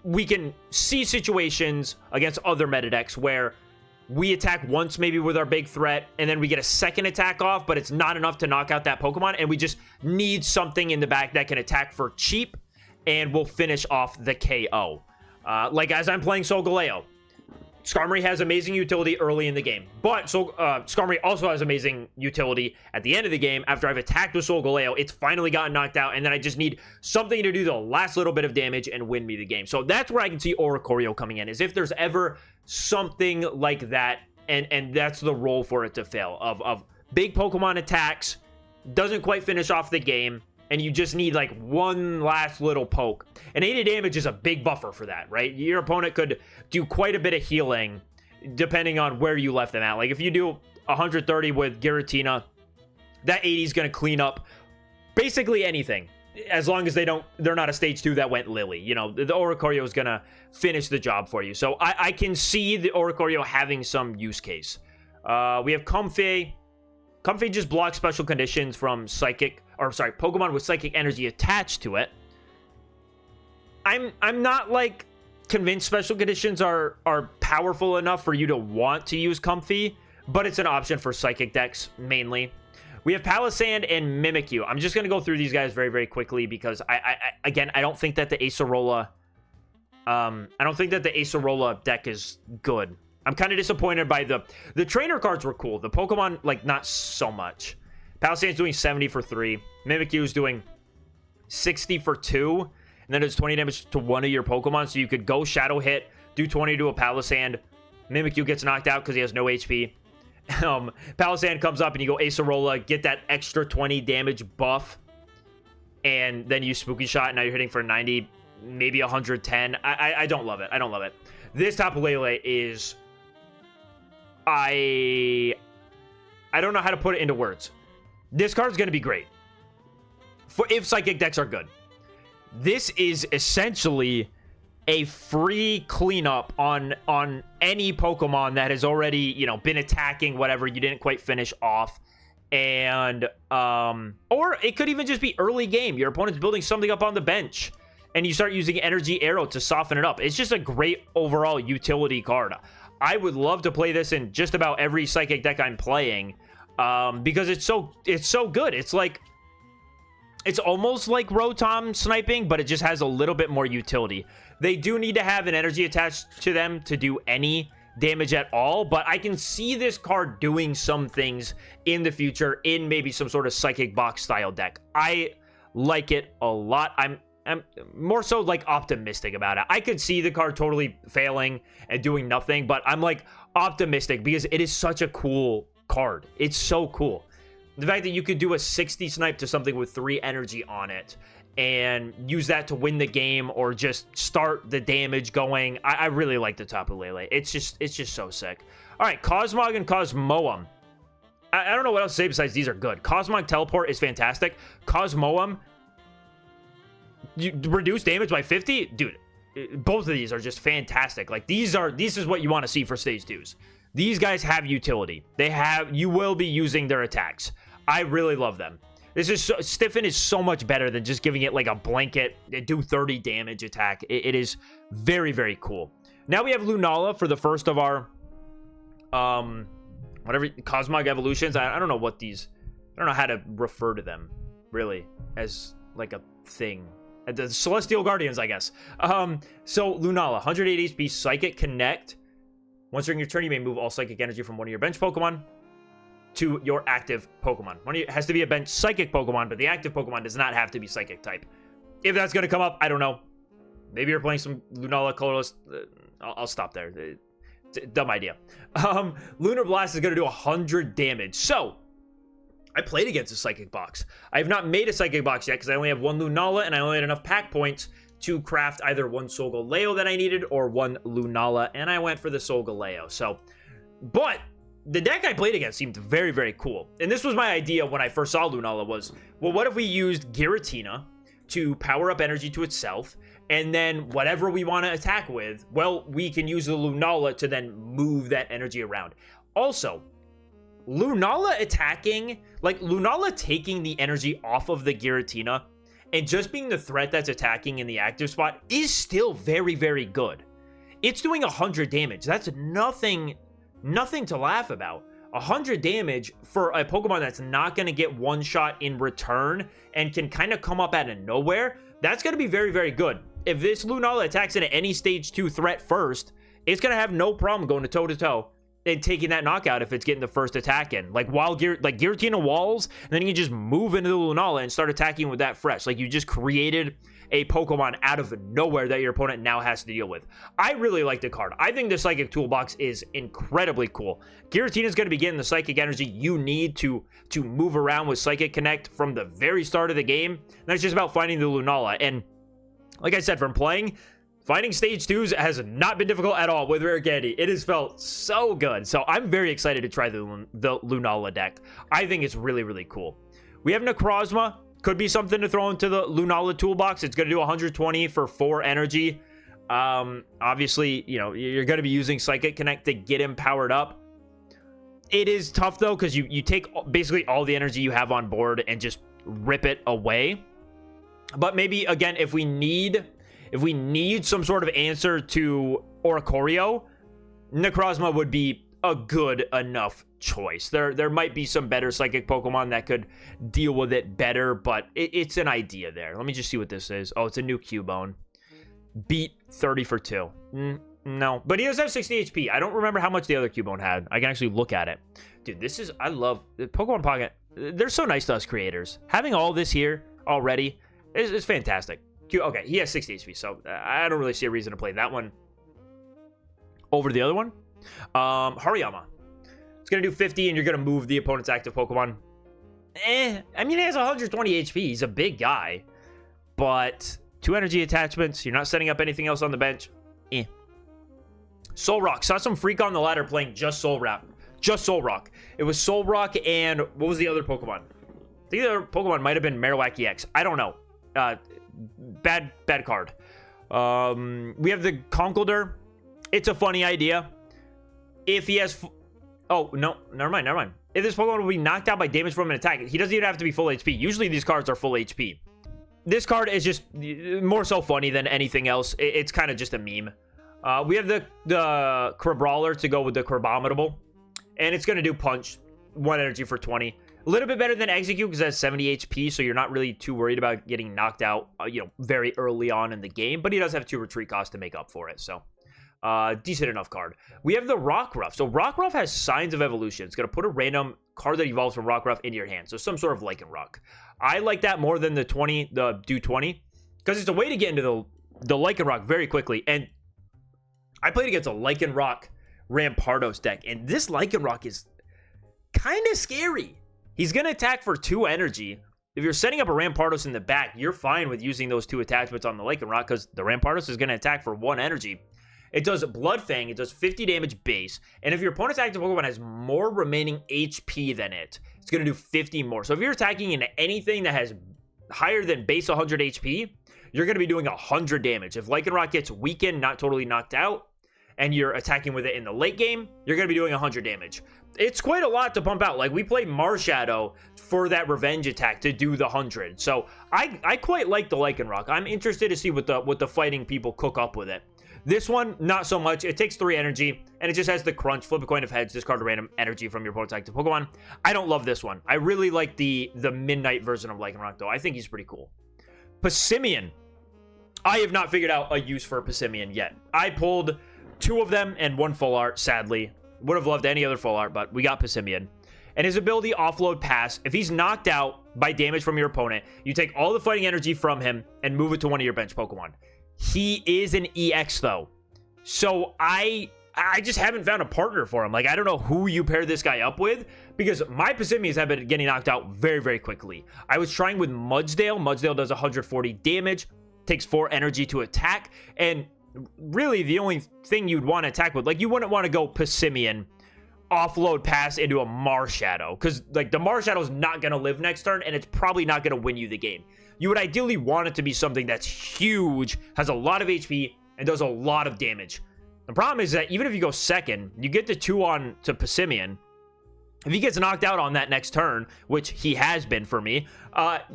we can see situations against other meta decks where we attack once maybe with our big threat, and then we get a second attack off, but it's not enough to knock out that Pokemon, and we just need something in the back that can attack for cheap, and we'll finish off the KO. Like as I'm playing Solgaleo, Skarmory has amazing utility early in the game, but Skarmory also has amazing utility at the end of the game. After I've attacked with Solgaleo, it's finally gotten knocked out, and then I just need something to do the last little bit of damage and win me the game. So that's where I can see Oricorio coming in, is if there's ever something like that, and that's the role for it to fail, of big Pokemon attacks, doesn't quite finish off the game, and you just need like one last little poke. And 80 damage is a big buffer for that, right? Your opponent could do quite a bit of healing depending on where you left them at. Like if you do 130 with Giratina, that 80 is going to clean up basically anything, as long as they're not a stage 2 that went Lily. You know, the Oricorio is going to finish the job for you. So I can see the Oricorio having some use case. We have Comfey. Comfey just blocks special conditions from Pokemon with Psychic Energy attached to it. I'm not like convinced special conditions are powerful enough for you to want to use Comfey, but it's an option for Psychic decks mainly. We have Palossand and Mimikyu. I'm just going to go through these guys very, very quickly because again, I don't think that the Acerola deck is good. I'm kind of disappointed by the trainer cards were cool. The Pokemon, like, not so much. Palossand's doing 70 for 3. Mimikyu is doing 60 for 2. And then it's 20 damage to one of your Pokemon. So you could go Shadow Hit, do 20 to a Palossand. Mimikyu gets knocked out because he has no HP. Palossand comes up and you go Acerola, get that extra 20 damage buff. And then you Spooky Shot. Now you're hitting for 90, maybe 110. I don't love it. I don't love it. This Tapu Lele is... I don't know how to put it into words. This card's going to be great for if Psychic decks are good. This is essentially a free cleanup on any Pokemon that has already, you know, been attacking whatever you didn't quite finish off. And or it could even just be early game. Your opponent's building something up on the bench and you start using Energy Arrow to soften it up. It's just a great overall utility card. I would love to play this in just about every Psychic deck I'm playing, because it's so good. It's like, it's almost like Rotom sniping, but it just has a little bit more utility. They do need to have an energy attached to them to do any damage at all, but I can see this card doing some things in the future in maybe some sort of Psychic Box style deck. I like it a lot. I'm more so like optimistic about it. I could see the card totally failing and doing nothing, but I'm like optimistic because it is such a cool card. It's so cool. The fact that you could do a 60 snipe to something with 3 energy on it and use that to win the game or just start the damage going. I really like the Tapu Lele. It's just so sick. All right, Cosmog and Cosmoem. I don't know what else to say besides these are good. Cosmog Teleport is fantastic. Cosmoem, you reduce damage by 50? Dude, both of these are just fantastic. Like, this is what you want to see for stage 2s. These guys have utility. You will be using their attacks. I really love them. Stiffen is so much better than just giving it like a blanket, do 30 damage attack. It is very, very cool. Now we have Lunala for the first of our, whatever, Cosmog evolutions. I don't know what these, I don't know how to refer to them, really, as like a thing. The Celestial Guardians, I guess. So Lunala, 180 HP, Psychic Connect. Once during your turn, you may move all Psychic Energy from one of your bench Pokemon to your active Pokemon. It has to be a bench Psychic Pokemon, but the active Pokemon does not have to be Psychic type. If that's going to come up, I don't know. Maybe you're playing some Lunala Colorless. I'll stop there. It's a dumb idea. Lunar Blast is going to do 100 damage. So, I played against a Psychic Box. I have not made a Psychic Box yet because I only have one Lunala and I only had enough pack points to craft either one Solgaleo that I needed or one Lunala, and I went for the Solgaleo. So, but the deck I played against seemed very, very cool. And this was my idea when I first saw Lunala was, well, what if we used Giratina to power up energy to itself, and then whatever we want to attack with, well, we can use the Lunala to then move that energy around. Also, Lunala attacking, like Lunala taking the energy off of the Giratina and just being the threat that's attacking in the active spot is still very, very good. It's doing 100 damage. That's nothing to laugh about. 100 damage for a Pokemon that's not going to get one shot in return and can kind of come up out of nowhere, that's going to be very, very good. If this Lunala attacks into any stage 2 threat first, it's going to have no problem going to toe-to-toe and taking that knockout if it's getting the first attack in. Like, while Giratina walls, and then you can just move into the Lunala and start attacking with that fresh. Like, you just created a Pokemon out of nowhere that your opponent now has to deal with. I really like the card. I think the Psychic Toolbox is incredibly cool. Giratina is going to be getting the Psychic Energy you need to move around with Psychic Connect from the very start of the game. And it's just about finding the Lunala. And like I said, from playing, finding stage 2s has not been difficult at all with Rare Candy. It has felt so good. So I'm very excited to try the Lunala deck. I think it's really, really cool. We have Necrozma. Could be something to throw into the Lunala toolbox. It's going to do 120 for 4 energy. Obviously, you know, you're going to be using Psychic Connect to get him powered up. It is tough, though, because you take basically all the energy you have on board and just rip it away. But maybe, again, if we need if we need some sort of answer to Oricorio, Necrozma would be a good enough choice. There might be some better psychic Pokemon that could deal with it better, but it's an idea there. Let me just see what this is. Oh, it's a new Cubone. Beat 30 for 2. No, but he does have 60 HP. I don't remember how much the other Cubone had. I can actually look at it. Dude, this is, I love Pokemon Pocket. They're so nice to us creators. Having all this here already is fantastic. Okay, he has 60 HP, so I don't really see a reason to play that one over the other one. Hariyama. It's going to do 50, and you're going to move the opponent's active Pokemon. I mean, he has 120 HP. He's a big guy. But 2 energy attachments. You're not setting up anything else on the bench. Solrock. Saw some freak on the ladder playing just Solrock. Just Solrock. It was Solrock and what was the other Pokemon? I think the other Pokemon might have been Marowak EX. I don't know. Bad card. We have the Conkeldurr. It's a funny idea. If he has... Oh, no. Never mind. If this Pokemon will be knocked out by damage from an attack, he doesn't even have to be full HP. Usually these cards are full HP. This card is just more so funny than anything else. It's kind of just a meme. We have the Crabrawler to go with the Crabominable. And it's going to do Punch. 1 energy for 20. A little bit better than Execute because it has 70 HP. So you're not really too worried about getting knocked out, very early on in the game. But he does have 2 retreat costs to make up for it. So, decent enough card. We have the Rockruff. So Rockruff has Signs of Evolution. It's going to put a random card that evolves from Rockruff into your hand. So some sort of Lycanroc. I like that more than the do 20. Because it's a way to get into the Lycanroc very quickly. And I played against a Lycanroc Rampardos deck, and this Lycanroc is kind of scary. He's going to attack for 2 energy. If you're setting up a Rampardos in the back, you're fine with using those 2 attachments on the Lycanroc because the Rampardos is going to attack for 1 energy. It does Blood Fang, it does 50 damage base, and if your opponent's active Pokemon has more remaining HP than it, it's going to do 50 more. So if you're attacking into anything that has higher than base 100 HP, you're going to be doing 100 damage. If Lycanroc gets weakened, not totally knocked out, and you're attacking with it in the late game, you're going to be doing 100 damage. It's quite a lot to pump out. Like, we played Marshadow for that revenge attack to do the 100. So, I quite like the Lycanroc. I'm interested to see what the fighting people cook up with it. This one, not so much. It takes 3 energy, and it just has the crunch. Flip a coin of heads, discard a random energy from your opponent's active Pokemon. I don't love this one. I really like the Midnight version of Lycanroc, though. I think he's pretty cool. Passimian. I have not figured out a use for Passimian yet. I pulled 2 of them and 1 full art, sadly. Would have loved any other full art, but we got Passimian. And his ability, Offload Pass. If he's knocked out by damage from your opponent, you take all the fighting energy from him and move it to one of your bench Pokemon. He is an EX, though. So I just haven't found a partner for him. Like, I don't know who you pair this guy up with, because my Passimians have been getting knocked out very, very quickly. I was trying with Mudsdale. Mudsdale does 140 damage, takes 4 energy to attack, and really the only thing you'd want to attack with, like, you wouldn't want to go Passimian, Offload Pass into a Marshadow, because, like, the Marshadow's not going to live next turn, and it's probably not going to win you the game. You would ideally want it to be something that's huge, has a lot of HP, and does a lot of damage. The problem is that even if you go second, you get the 2 on to Passimian. If he gets knocked out on that next turn, which he has been for me,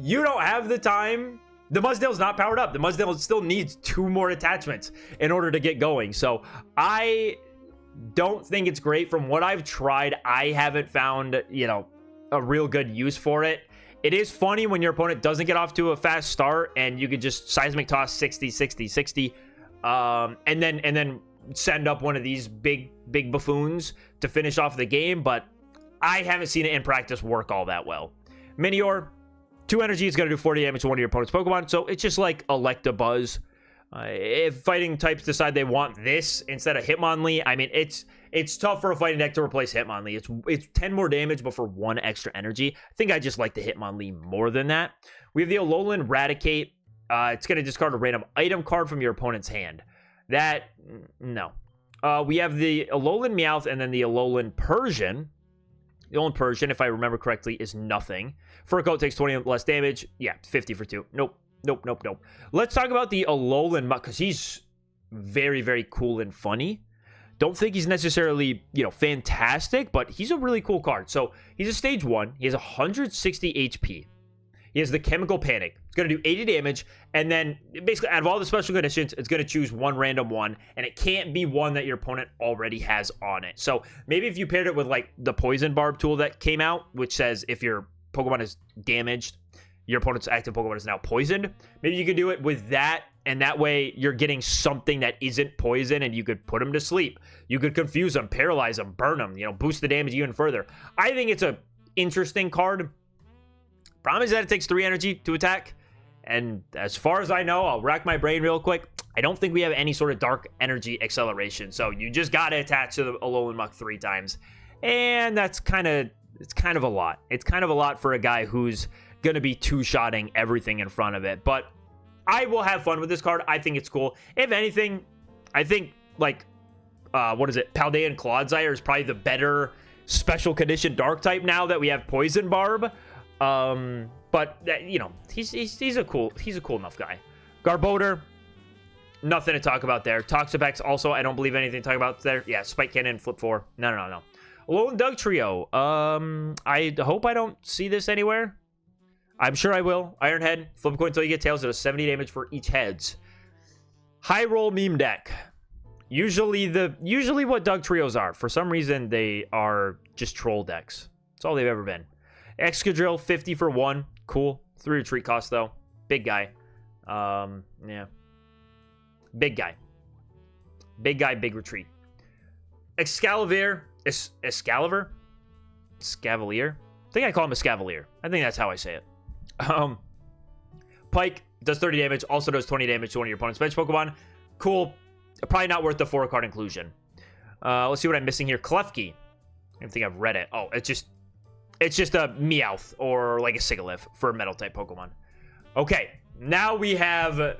you don't have the time. The Mudsdale's not powered up. The Mudsdale still needs 2 more attachments in order to get going. So I don't think it's great. From what I've tried, I haven't found, a real good use for it. It is funny when your opponent doesn't get off to a fast start and you could just Seismic Toss 60, 60, 60, and then send up one of these big buffoons to finish off the game, but I haven't seen it in practice work all that well. Minior, 2 energy is going to do 40 damage to one of your opponent's Pokemon, so it's just like Electabuzz. If fighting types decide they want this instead of Hitmonlee, I mean, it's tough for a fighting deck to replace Hitmonlee. It's 10 more damage, but for 1 extra energy. I think I just like the Hitmonlee more than that. We have the Alolan Raticate. It's going to discard a random item card from your opponent's hand. No. We have the Alolan Meowth and then the Alolan Persian. The Alolan Persian, if I remember correctly, is nothing. Furcoat takes 20 less damage. Yeah, 50 for 2. Nope. Let's talk about the Alolan Muck, because he's very, very cool and funny. Don't think he's necessarily, fantastic, but he's a really cool card. So he's a stage 1. He has 160 HP. He has the Chemical Panic. It's going to do 80 damage, and then basically out of all the special conditions, it's going to choose one random one, and it can't be one that your opponent already has on it. So maybe if you paired it with like the Poison Barb tool that came out, which says if your Pokemon is damaged, your opponent's active Pokemon is now poisoned. Maybe you could do it with that, and that way you're getting something that isn't poison, and you could put them to sleep. You could confuse them, paralyze them, burn them, boost the damage even further. I think it's a interesting card. Problem is that it takes 3 energy to attack, and as far as I know, I'll rack my brain real quick, I don't think we have any sort of dark energy acceleration, so you just gotta attach to the Alolan Muck 3 times, and it's kind of a lot. It's kind of a lot for a guy who's gonna be two-shotting everything in front of it, but I will have fun with this card. I think it's cool. If anything, I think like Paldean Clodsire is probably the better special condition dark type now that we have Poison Barb. But he's a cool enough guy. Garbodor, nothing to talk about there. Toxapex also, I don't believe anything to talk about there. Yeah, Spike Cannon, Flip 4. No. Alolan Dugtrio. I hope I don't see this anywhere. I'm sure I will. Iron Head, flip a coin until you get tails. It does 70 damage for each heads. High roll meme deck. Usually what Dugtrios are. For some reason, they are just troll decks. That's all they've ever been. Excadrill, 50 for 1. Cool. 3 retreat cost, though. Big guy. Yeah. Big guy. Big guy, big retreat. Excalibur. Excalibur? Scavalier? I think I call him a Scavalier. I think that's how I say it. Pike does 30 damage, also does 20 damage to one of your opponent's bench Pokemon. Cool. Probably not worth the 4-card inclusion. Let's see what I'm missing here. Klefki. I don't think I've read it. Oh, it's just a Meowth or like a Sigilyph for a metal type Pokemon. Okay, now we have...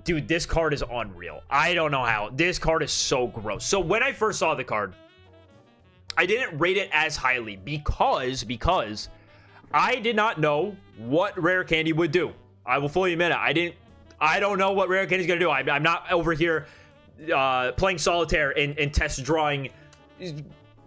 Dude, this card is unreal. I don't know how. This card is so gross. So when I first saw the card, I didn't rate it as highly because I did not know what Rare Candy would do. I will fully admit it. I don't know what Rare Candy is going to do. I'm not over here playing solitaire and test drawing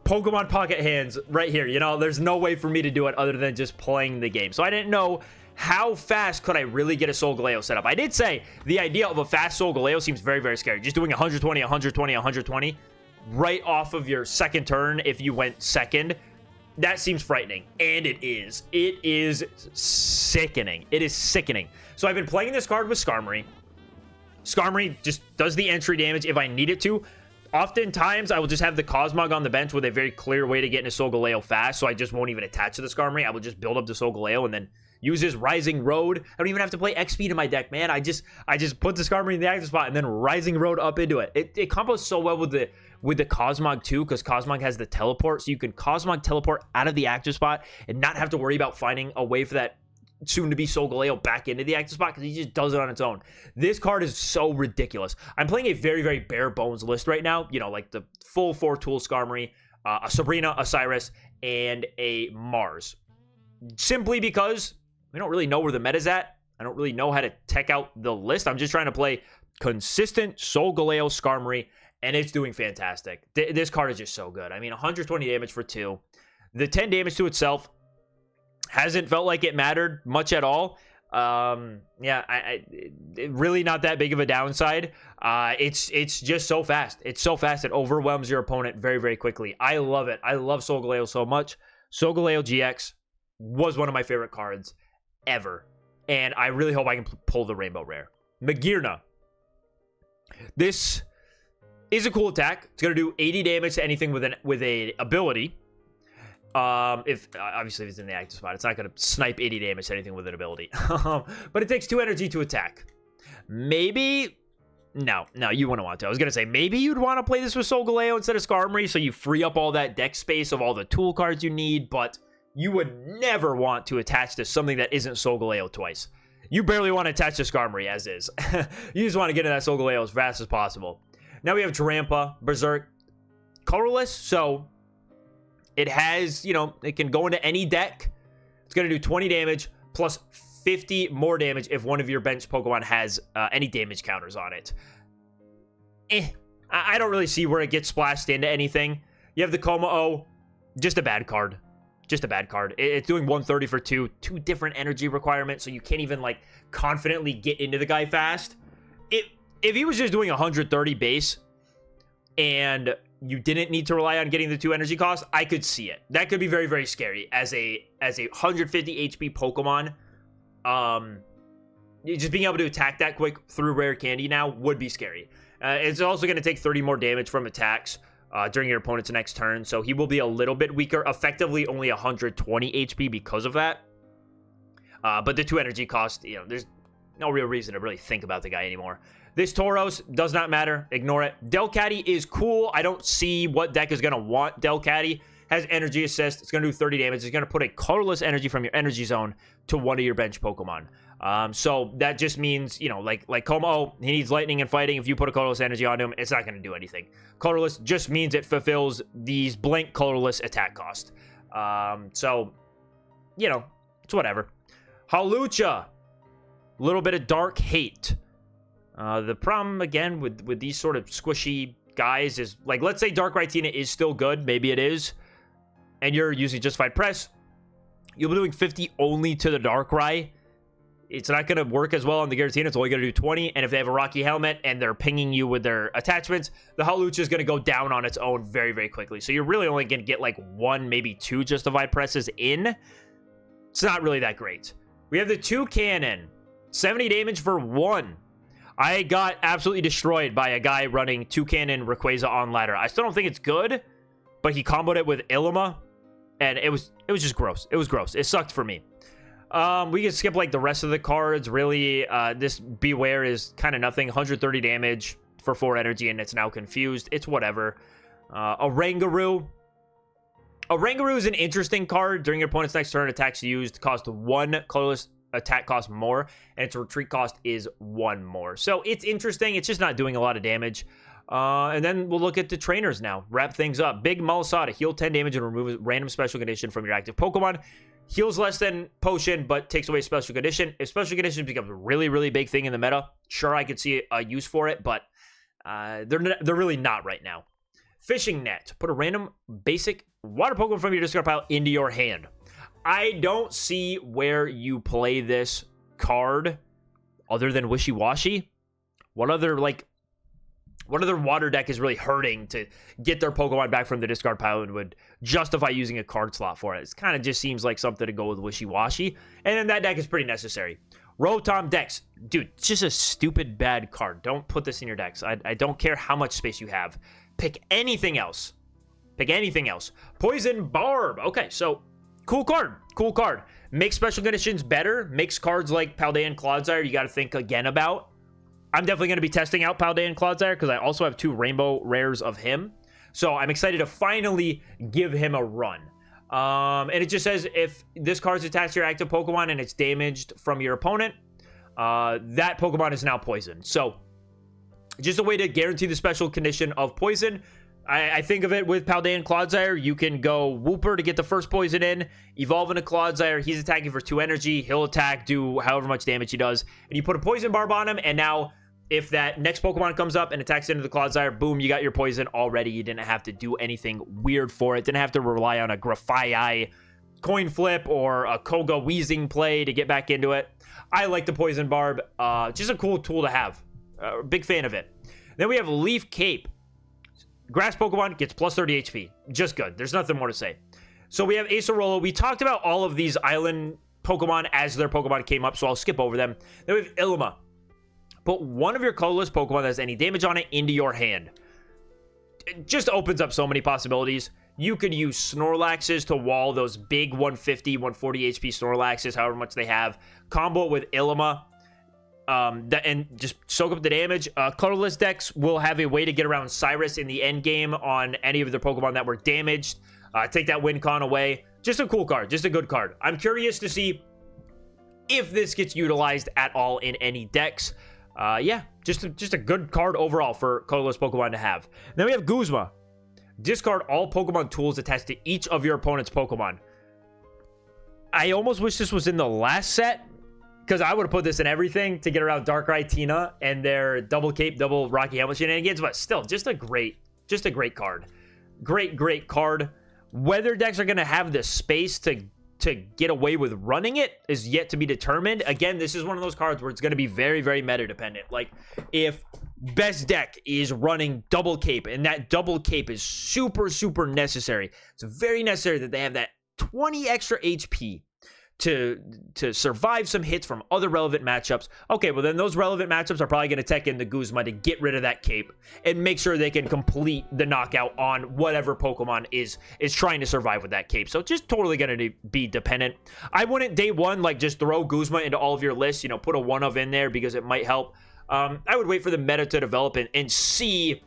Pokemon Pocket hands right here. There's no way for me to do it other than just playing the game. So I didn't know how fast could I really get a Solgaleo set up. I did say the idea of a fast Solgaleo seems very, very scary. Just doing 120, 120, 120 right off of your second turn if you went second. That seems frightening, and it is. It is sickening. It is sickening. So I've been playing this card with Skarmory. Skarmory just does the entry damage if I need it to. Oftentimes, I will just have the Cosmog on the bench with a very clear way to get into Solgaleo fast, so I just won't even attach to the Skarmory. I will just build up the Solgaleo and then use his Rising Road. I don't even have to play X-Speed in my deck, man. I just put the Skarmory in the active spot and then Rising Road up into it. It combos so well with the Cosmog too, because Cosmog has the teleport, so you can Cosmog teleport out of the active spot and not have to worry about finding a way for that soon-to-be Solgaleo back into the active spot because he just does it on its own. This card is so ridiculous. I'm playing a very, very bare bones list right now. Like the full 4-tool Skarmory, a Sabrina, a Cyrus, and a Mars. Simply because we don't really know where the meta's at. I don't really know how to tech out the list. I'm just trying to play consistent Solgaleo Skarmory, and it's doing fantastic. This card is just so good. I mean, 120 damage for 2. The 10 damage to itself hasn't felt like it mattered much at all. Really not that big of a downside. It's just so fast. It's so fast. It overwhelms your opponent very, very quickly. I love it. I love Solgaleo so much. Solgaleo GX was one of my favorite cards ever, and I really hope I can pull the Rainbow Rare. Magearna. This is a cool attack. It's gonna do 80 damage to anything with a ability. If obviously if it's in the active spot, it's not gonna snipe 80 damage to anything with an ability. But it takes 2 energy to attack. Maybe no, you wouldn't want to. I was gonna say maybe you'd want to play this with Solgaleo instead of Skarmory, so you free up all that deck space of all the tool cards you need, but you would never want to attach to something that isn't Solgaleo twice. You barely want to attach to Skarmory as is. You just want to get into that Solgaleo as fast as possible. Now we have Drampa, Berserk, colorless, so it has, it can go into any deck. It's going to do 20 damage plus 50 more damage if one of your bench Pokemon has any damage counters on it. I don't really see where it gets splashed into anything. You have the Kommo-o, just a bad card. just a bad card. It's doing 130 for two different energy requirements, so you can't even like confidently get into the guy fast. If he was just doing 130 base and you didn't need to rely on getting the 2 energy costs, I could see it. That could be very, very scary as a 150 HP Pokemon. Just being able to attack that quick through rare candy now would be scary. It's also going to take 30 more damage from attacks during your opponent's next turn, so he will be a little bit weaker, effectively only 120 HP because of that. But the 2 energy cost, there's no real reason to really think about the guy anymore. This Tauros does not matter. Ignore it. Delcatty is cool. I don't see what deck is going to want Delcatty. Has energy assist. It's going to do 30 damage. It's going to put a colorless energy from your energy zone to one of your bench Pokemon. So that just means, like Como, he needs lightning and fighting. If you put a colorless energy on him, it's not going to do anything. Colorless just means it fulfills these blank colorless attack cost. So, it's whatever. Hawlucha. A little bit of dark hate. The problem, again, with these sort of squishy guys is, like, let's say Dark Rhytina is still good. Maybe it is. And you're using Justified Press. You'll be doing 50 only to the Darkrai. It's not going to work as well on the Giratina. It's only going to do 20. And if they have a Rocky Helmet and they're pinging you with their attachments, the Hawlucha is going to go down on its own very, very quickly. So you're really only going to get, like, 1, maybe 2 Justified Presses in. It's not really that great. We have the Toucannon. 70 damage for 1. I got absolutely destroyed by a guy running Toucannon Rayquaza on ladder. I still don't think it's good, but he comboed it with Ilima, and it was just gross. It was gross. It sucked for me. We can skip like the rest of the cards. Really, this Beware is kind of nothing. 130 damage for 4 energy, and it's now confused. It's whatever. Oranguru. Oranguru is an interesting card. During your opponent's next turn, attacks used cost 1 colorless attack cost more, and its retreat cost is 1 more. So it's interesting. It's just not doing a lot of damage. And then we'll look at the trainers now. Wrap things up. Big Malasada. Heal 10 damage and remove random special condition from your active Pokemon. Heals less than Potion, but takes away special condition. If special condition becomes a really, really big thing in the meta, sure, I could see a use for it, but they're really not right now. Fishing Net. Put a random basic water Pokemon from your discard pile into your hand. I don't see where you play this card other than Wishy-Washy. What other water deck is really hurting to get their Pokemon back from the discard pile and would justify using a card slot for it? It kind of just seems like something to go with Wishy-Washy. And then that deck is pretty necessary. Rotom Dex. Dude, it's just a stupid bad card. Don't put this in your decks. I don't care how much space you have. Pick anything else. Pick anything else. Poison Barb. Okay, so cool card. Cool card. Makes special conditions better. Makes cards like Paldean Clodsire you got to think again about. I'm definitely going to be testing out Paldean Clodsire because I also have 2 rainbow rares of him. So I'm excited to finally give him a run. And it just says if this card's attached to your active Pokemon and it's damaged from your opponent, that Pokemon is now poisoned. So just a way to guarantee the special condition of poison. I think of it with Paldean Clodsire. You can go Wooper to get the first poison in, evolve into Clodsire. He's attacking for 2 energy. He'll attack, do however much damage he does. And you put a Poison Barb on him, and now if that next Pokemon comes up and attacks into the Clodsire, boom, you got your poison already. You didn't have to do anything weird for it. Didn't have to rely on a Grafaiai coin flip or a Koga Weezing play to get back into it. I like the Poison Barb. Just a cool tool to have. Big fan of it. Then we have Leaf Cape. Grass Pokemon gets plus 30 HP. Just good. There's nothing more to say. So we have Acerola. We talked about all of these island Pokemon as their Pokemon came up, so I'll skip over them. Then we have Ilima. Put one of your colorless Pokemon that has any damage on it into your hand. It just opens up so many possibilities. You could use Snorlaxes to wall those big 150, 140 HP Snorlaxes, however much they have. Combo it with Ilima. And just soak up the damage. Colorless decks will have a way to get around Cyrus in the end game on any of their Pokemon that were damaged. Take that win con away. Just a cool card. Just a good card. I'm curious to see if this gets utilized at all in any decks. Yeah, just a good card overall for colorless Pokemon to have. Then we have Guzma. Discard all Pokemon tools attached to each of your opponent's Pokemon. I almost wish this was in the last set, because I would have put this in everything to get around Darkrai Tina and their double cape, double Rocky Helmet shenanigans, but still, just a great card. Great card. Whether decks are going to have the space to get away with running it is yet to be determined. Again, this is one of those cards where it's going to be very, very meta dependent. Like, if best deck is running double cape, and that double cape is super, super necessary, it's very necessary that they have that 20 extra HP to survive some hits from other relevant matchups. Okay, well then those relevant matchups are probably going to tech in the Guzma to get rid of that cape and make sure they can complete the knockout on whatever Pokemon is trying to survive with that cape. So just totally going to be dependent. I wouldn't day one like just throw Guzma into all of your lists, you know, put a one of in there because it might help. I would wait for the meta to develop and see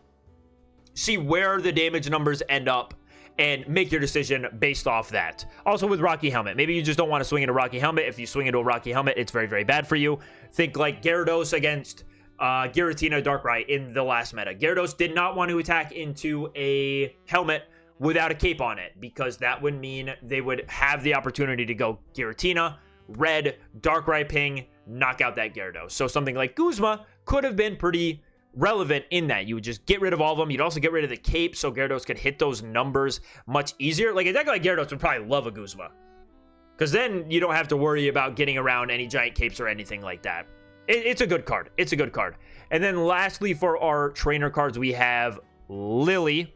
where the damage numbers end up and make your decision based off that. Also with Rocky Helmet, maybe you just don't want to swing into Rocky Helmet. If you swing into a Rocky Helmet, it's very, very bad for you. Think like Gyarados against Giratina Darkrai in the last meta. Gyarados did not want to attack into a helmet without a cape on it, because that would mean they would have the opportunity to go Giratina, Red, Darkrai Ping, knock out that Gyarados. So something like Guzma could have been pretty relevant in that. You would just get rid of all of them. You'd also get rid of the cape so Gyarados could hit those numbers much easier. Like a deck like Gyarados would probably love a Guzma, because then you don't have to worry about getting around any giant capes or anything like that. It's a good card. It's a good card. And then lastly, for our trainer cards, we have Lily.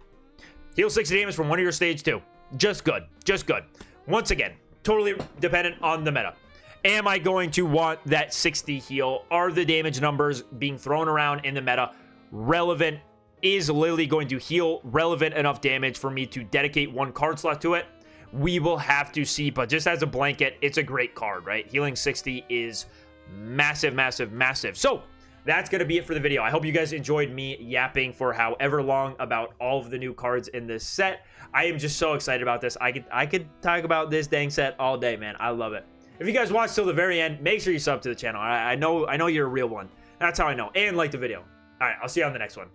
Heal 60 damage from one of your stage 2. Just good. Just good. Once again, totally dependent on the meta. Am I going to want that 60 heal? Are the damage numbers being thrown around in the meta relevant? Is Lily going to heal relevant enough damage for me to dedicate one card slot to it? We will have to see, but just as a blanket, it's a great card, right? Healing 60 is massive, massive, massive. So that's going to be it for the video. I hope you guys enjoyed me yapping for however long about all of the new cards in this set. I am just so excited about this. I could talk about this dang set all day, man. I love it. If you guys watch till the very end, make sure you sub to the channel. I know you're a real one. That's how I know. And like the video. All right, I'll see you on the next one.